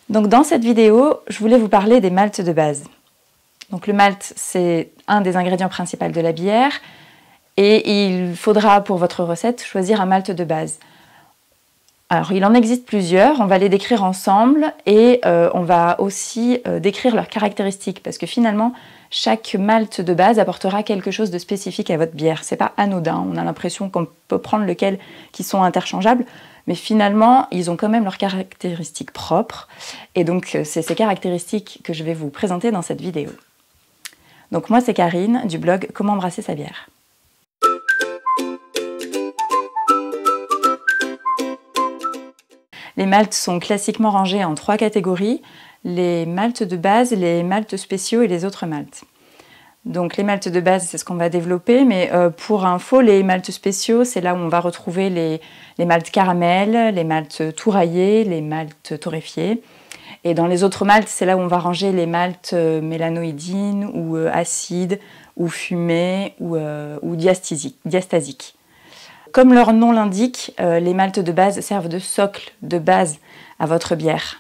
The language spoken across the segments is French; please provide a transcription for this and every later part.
Donc dans cette vidéo, je voulais vous parler des maltes de base. Donc le malt, c'est un des ingrédients principaux de la bière et il faudra pour votre recette choisir un malt de base. Alors il en existe plusieurs, on va les décrire ensemble et on va aussi décrire leurs caractéristiques parce que finalement chaque malt de base apportera quelque chose de spécifique à votre bière. C'est pas anodin, on a l'impression qu'on peut prendre lequel qui sont interchangeables, mais finalement ils ont quand même leurs caractéristiques propres et donc c'est ces caractéristiques que je vais vous présenter dans cette vidéo. Donc moi c'est Karine du blog Comment brasser sa bière. Les maltes sont classiquement rangés en 3 catégories, les maltes de base, les maltes spéciaux et les autres maltes. Donc les maltes de base, c'est ce qu'on va développer, mais pour info, les maltes spéciaux, c'est là où on va retrouver les maltes caramel, les maltes touraillés, les maltes torréfiés. Et dans les autres maltes, c'est là où on va ranger les maltes mélanoïdines ou acides, ou fumés, ou diastasiques. Comme leur nom l'indique, les maltes de base servent de socle, de base à votre bière.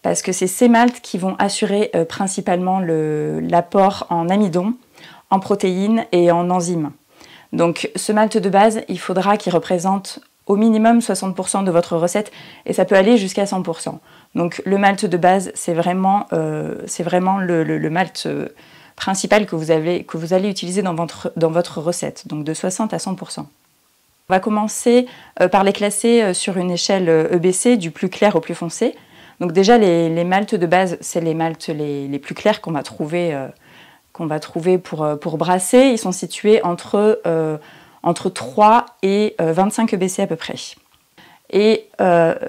Parce que c'est ces maltes qui vont assurer principalement l'apport en amidon, en protéines et en enzymes. Donc ce malt de base, il faudra qu'il représente au minimum 60% de votre recette et ça peut aller jusqu'à 100%. Donc le malt de base, c'est vraiment le malt principal que vous allez utiliser dans votre recette, donc de 60 à 100%. On va commencer par les classer sur une échelle EBC du plus clair au plus foncé. Donc déjà les maltes de base, c'est les maltes les plus clairs qu'on va trouver pour brasser. Ils sont situés entre 3 et 25 EBC à peu près. Et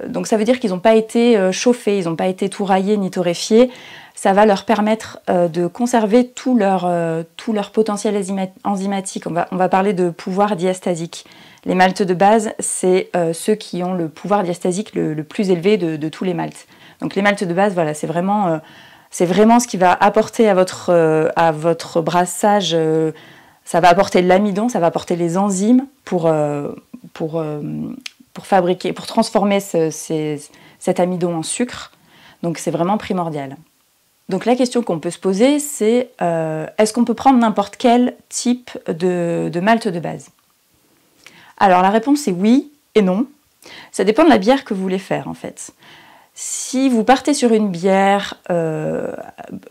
donc ça veut dire qu'ils n'ont pas été chauffés, ils n'ont pas été touraillés ni torréfiés. Ça va leur permettre de conserver tout leur potentiel enzymatique. On va parler de pouvoir diastasique. Les maltes de base, c'est ceux qui ont le pouvoir diastasique le plus élevé de tous les maltes. Donc les maltes de base, voilà, c'est vraiment ce qui va apporter à votre brassage. Ça va apporter de l'amidon, ça va apporter les enzymes pour transformer cet amidon en sucre. Donc c'est vraiment primordial. Donc la question qu'on peut se poser, c'est est-ce qu'on peut prendre n'importe quel type de malt de base? Alors la réponse est oui et non. Ça dépend de la bière que vous voulez faire en fait. Si vous partez sur une bière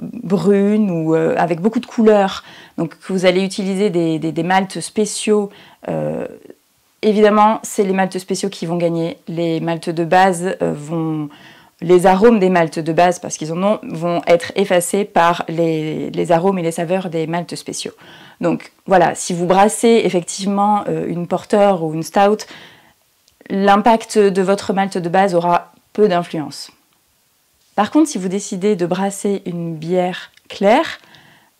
brune ou avec beaucoup de couleurs, donc que vous allez utiliser des maltes spéciaux, évidemment c'est les maltes spéciaux qui vont gagner. Les maltes de base les arômes des maltes de base, parce qu'ils en ont, vont être effacés par les arômes et les saveurs des maltes spéciaux. Donc voilà, si vous brassez effectivement une porter ou une stout, l'impact de votre malt de base aura peu d'influence. Par contre, si vous décidez de brasser une bière claire,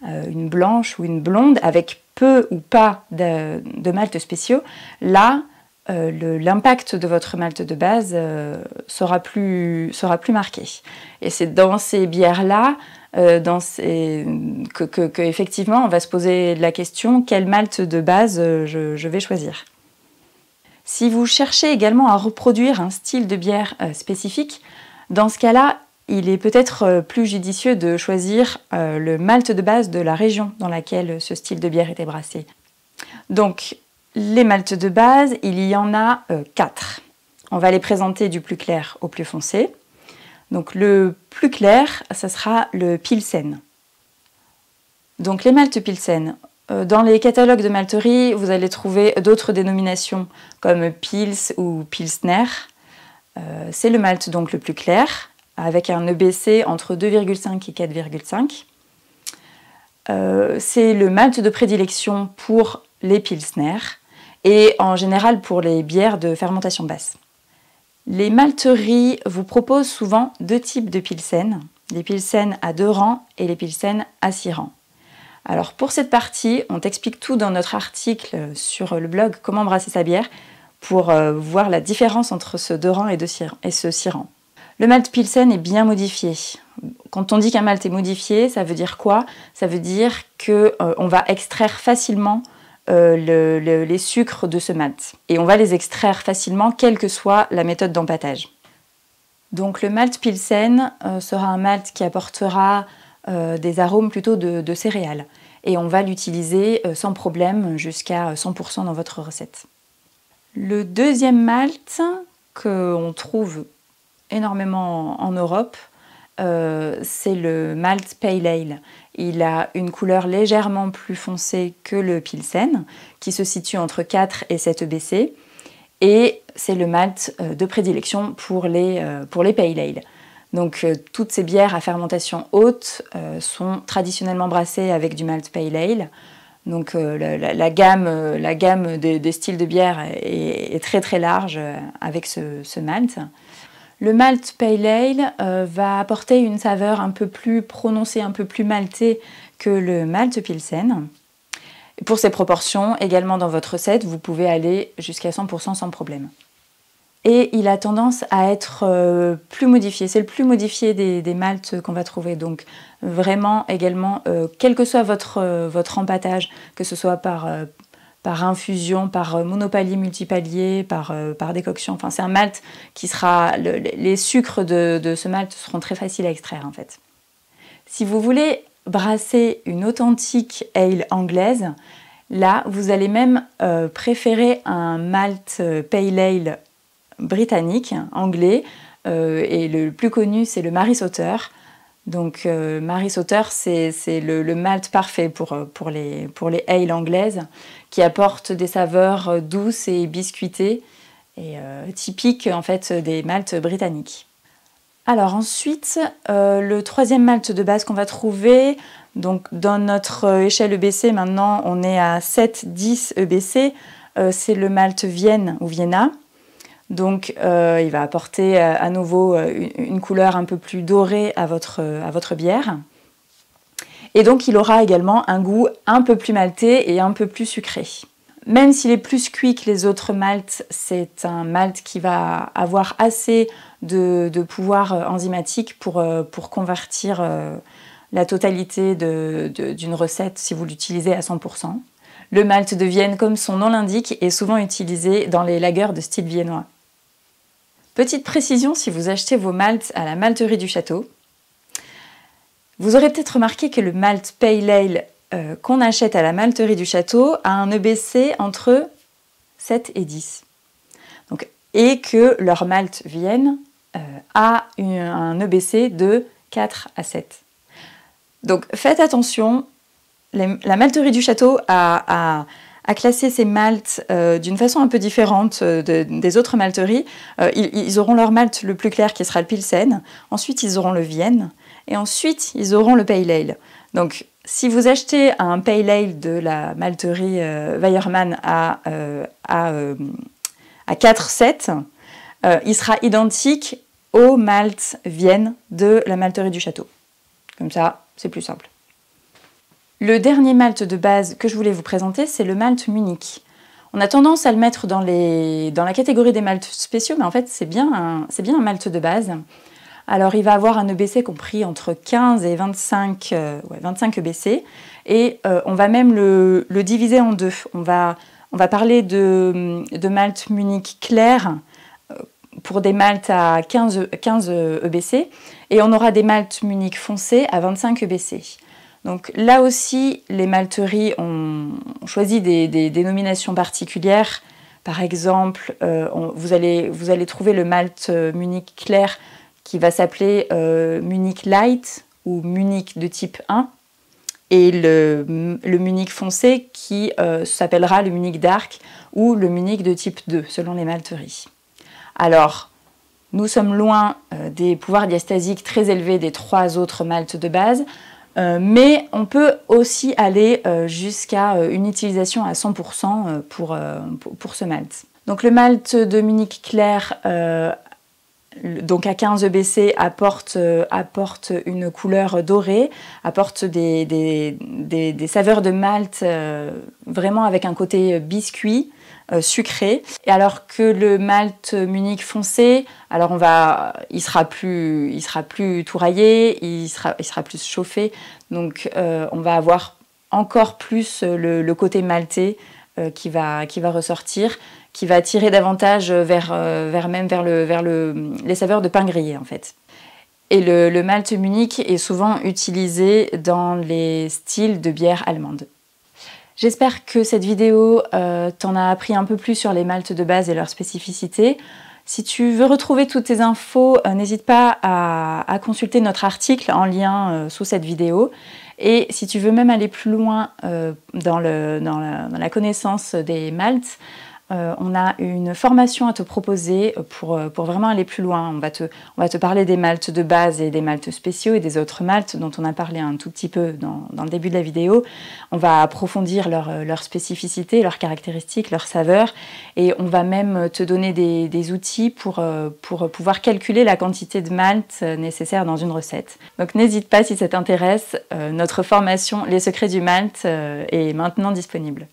une blanche ou une blonde, avec peu ou pas de maltes spéciaux, là, l'impact de votre malt de base sera plus marqué. Et c'est dans ces bières-là que effectivement on va se poser la question quel malt de base je vais choisir. Si vous cherchez également à reproduire un style de bière spécifique, dans ce cas-là, il est peut-être plus judicieux de choisir le malt de base de la région dans laquelle ce style de bière était brassé. Donc, les maltes de base, il y en a 4. On va les présenter du plus clair au plus foncé. Donc le plus clair, ça sera le Pilsen. Donc les maltes Pilsen. Dans les catalogues de malterie, vous allez trouver d'autres dénominations comme Pils ou Pilsner. C'est le malt donc le plus clair, avec un EBC entre 2,5 et 4,5. C'est le malt de prédilection pour les Pilsner et en général pour les bières de fermentation basse. Les malteries vous proposent souvent 2 types de Pilsen, les Pilsen à 2 rangs et les Pilsen à 6 rangs. Alors pour cette partie, on t'explique tout dans notre article sur le blog Comment brasser sa bière pour voir la différence entre ce 2 rangs et ce 6 rangs. Le malt Pilsen est bien modifié. Quand on dit qu'un malt est modifié, ça veut dire quoi? Ça veut dire qu'on va extraire facilement les sucres de ce malt. Et on va les extraire facilement, quelle que soit la méthode d'empâtage. Donc le malt Pilsen sera un malt qui apportera des arômes plutôt de céréales. Et on va l'utiliser sans problème jusqu'à 100% dans votre recette. Le deuxième malt qu'on trouve énormément en Europe, c'est le malt Pale Ale. Il a une couleur légèrement plus foncée que le Pilsen, qui se situe entre 4 et 7 EBC. Et c'est le malt de prédilection pour les Pale Ale. Donc toutes ces bières à fermentation haute sont traditionnellement brassées avec du malt Pale Ale. Donc la gamme des styles de bière est très très large avec ce malt. Le malt Pale Ale va apporter une saveur un peu plus prononcée, un peu plus maltée que le malt Pilsen. Pour ces proportions, également dans votre recette, vous pouvez aller jusqu'à 100% sans problème. Et il a tendance à être plus modifié. C'est le plus modifié des maltes qu'on va trouver. Donc vraiment également, quel que soit votre empâtage, que ce soit par infusion, par monopalier, multipalier, par décoction. Enfin, c'est un malt qui sera... les sucres de ce malt seront très faciles à extraire en fait. Si vous voulez brasser une authentique ale anglaise, là, vous allez même préférer un malt Pale Ale britannique, anglais, et le plus connu, c'est le Maris Otter. Donc Maris Otter, c'est le malt parfait pour les ales anglaises, qui apportent des saveurs douces et biscuitées, et typiques en fait des maltes britanniques. Alors ensuite, le troisième malt de base qu'on va trouver, donc dans notre échelle EBC maintenant on est à 7-10 EBC, c'est le malt Vienne ou Vienna. Donc il va apporter à nouveau une couleur un peu plus dorée à votre bière. Et donc il aura également un goût un peu plus malté et un peu plus sucré. Même s'il est plus cuit que les autres malts, c'est un malt qui va avoir assez de pouvoir enzymatique pour convertir la totalité d'une recette si vous l'utilisez à 100%. Le malt de Vienne, comme son nom l'indique, est souvent utilisé dans les lagers de style viennois. Petite précision, si vous achetez vos malts à la malterie du château, vous aurez peut-être remarqué que le malt Pale Ale qu'on achète à la malterie du château a un EBC entre 7 et 10. Donc, et que leur malt Vienne a un EBC de 4 à 7. Donc faites attention, la malterie du château a classé ces malts d'une façon un peu différente des autres malteries. Ils auront leur malt le plus clair qui sera le Pilsen, ensuite ils auront le Vienne, et ensuite ils auront le Pale Ale. Donc si vous achetez un Pale Ale de la malterie Weyermann à 4-7, il sera identique au malt Vienne de la malterie du château. Comme ça, c'est plus simple. Le dernier malt de base que je voulais vous présenter, c'est le malt Munich. On a tendance à le mettre dans la catégorie des malts spéciaux, mais en fait, c'est bien un malt de base. Alors, il va avoir un EBC compris entre 15 et 25 EBC, et on va même le diviser en deux. On va parler de malt Munich clair pour des malts à 15 EBC, et on aura des malts Munich foncés à 25 EBC. Donc là aussi, les malteries ont choisi des dénominations particulières. Par exemple, vous allez trouver le malt Munich clair qui va s'appeler Munich Light ou Munich de type 1, et le Munich foncé qui s'appellera le Munich Dark ou le Munich de type 2, selon les malteries. Alors, nous sommes loin des pouvoirs diastasiques très élevés des 3 autres malts de base, mais on peut aussi aller jusqu'à une utilisation à 100% pour ce malt. Donc le malt de Munich clair, donc à 15 EBC, apporte une couleur dorée, apporte des saveurs de malt vraiment avec un côté biscuit, sucré. Et alors que le malt Munich foncé, alors il sera plus touraillé, il sera plus chauffé, donc on va avoir encore plus le côté maltais qui va ressortir, qui va tirer davantage vers les saveurs de pain grillé en fait. Et le malt Munich est souvent utilisé dans les styles de bière allemande. J'espère que cette vidéo t'en a appris un peu plus sur les maltes de base et leurs spécificités. Si tu veux retrouver toutes tes infos, n'hésite pas à consulter notre article en lien sous cette vidéo. Et si tu veux même aller plus loin dans la connaissance des maltes, on a une formation à te proposer pour vraiment aller plus loin. On va te parler des maltes de base et des maltes spéciaux et des autres maltes dont on a parlé un tout petit peu dans le début de la vidéo. On va approfondir leurs spécificités, leurs caractéristiques, leurs saveurs et on va même te donner des outils pour pouvoir calculer la quantité de malt nécessaire dans une recette. Donc n'hésite pas si ça t'intéresse, notre formation Les secrets du malt est maintenant disponible.